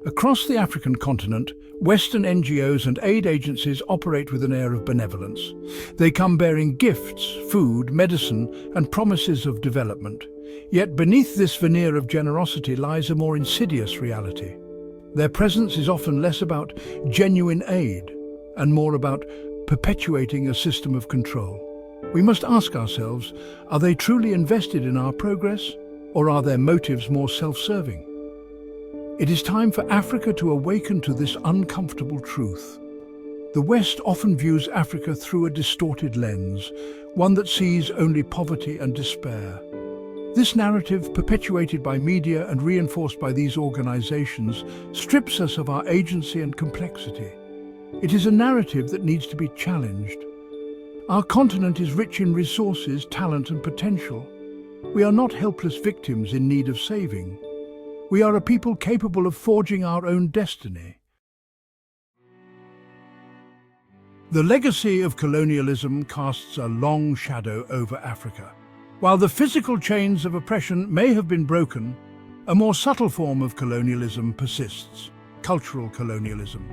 Across the African continent, Western NGOs and aid agencies operate with an air of benevolence. They come bearing gifts, food, medicine, and promises of development. Yet beneath this veneer of generosity lies a more insidious reality. Their presence is often less about genuine aid and more about perpetuating a system of control. We must ask ourselves, are they truly invested in our progress, or are their motives more self-serving? It is time for Africa to awaken to this uncomfortable truth. The West often views Africa through a distorted lens, one that sees only poverty and despair. This narrative, perpetuated by media and reinforced by these organizations, strips us of our agency and complexity. It is a narrative that needs to be challenged. Our continent is rich in resources, talent, and potential. We are not helpless victims in need of saving. We are a people capable of forging our own destiny. The legacy of colonialism casts a long shadow over Africa. While the physical chains of oppression may have been broken, a more subtle form of colonialism persists: cultural colonialism.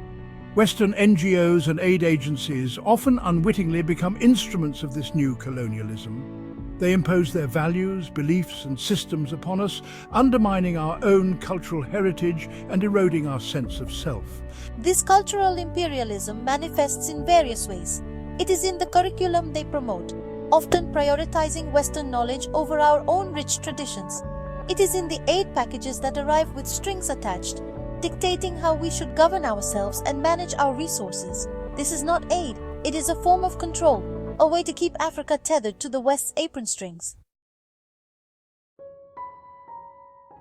Western NGOs and aid agencies often unwittingly become instruments of this new colonialism. They impose their values, beliefs, and systems upon us, undermining our own cultural heritage and eroding our sense of self. This cultural imperialism manifests in various ways. It is in the curriculum they promote, often prioritizing Western knowledge over our own rich traditions. It is in the aid packages that arrive with strings attached, dictating how we should govern ourselves and manage our resources. This is not aid, it is a form of control, a way to keep Africa tethered to the West's apron strings.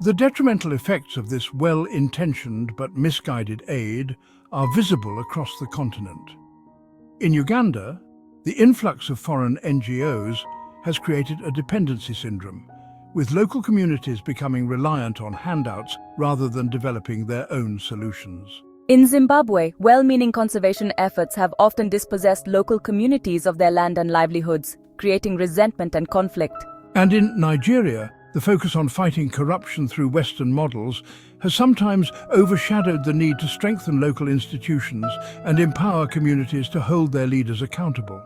The detrimental effects of this well-intentioned but misguided aid are visible across the continent. In Uganda, the influx of foreign NGOs has created a dependency syndrome, with local communities becoming reliant on handouts rather than developing their own solutions. In Zimbabwe, well-meaning conservation efforts have often dispossessed local communities of their land and livelihoods, creating resentment and conflict. And in Nigeria, the focus on fighting corruption through Western models has sometimes overshadowed the need to strengthen local institutions and empower communities to hold their leaders accountable.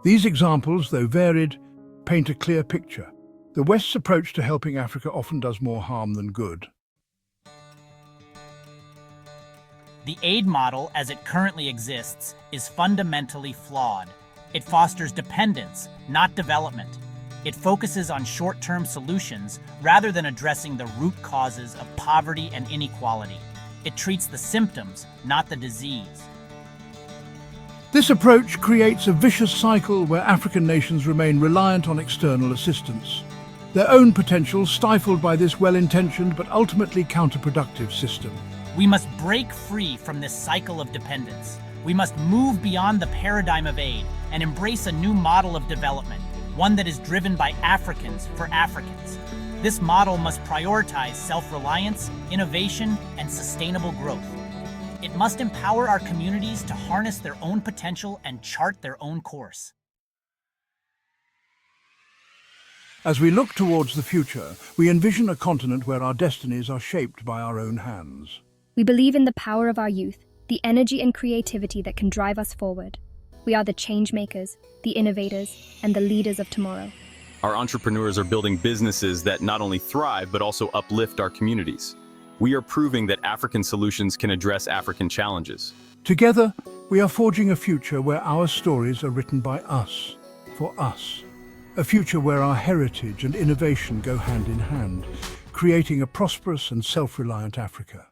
These examples, though varied, paint a clear picture. The West's approach to helping Africa often does more harm than good. The aid model, as it currently exists, is fundamentally flawed. It fosters dependence, not development. It focuses on short-term solutions rather than addressing the root causes of poverty and inequality. It treats the symptoms, not the disease. This approach creates a vicious cycle where African nations remain reliant on external assistance, their own potential stifled by this well-intentioned but ultimately counterproductive system. We must break free from this cycle of dependence. We must move beyond the paradigm of aid and embrace a new model of development, one that is driven by Africans for Africans. This model must prioritize self-reliance, innovation, and sustainable growth. It must empower our communities to harness their own potential and chart their own course. As we look towards the future, we envision a continent where our destinies are shaped by our own hands. We believe in the power of our youth, the energy and creativity that can drive us forward. We are the change makers, the innovators, and the leaders of tomorrow. Our entrepreneurs are building businesses that not only thrive, but also uplift our communities. We are proving that African solutions can address African challenges. Together, we are forging a future where our stories are written by us, for us. A future where our heritage and innovation go hand in hand, creating a prosperous and self-reliant Africa.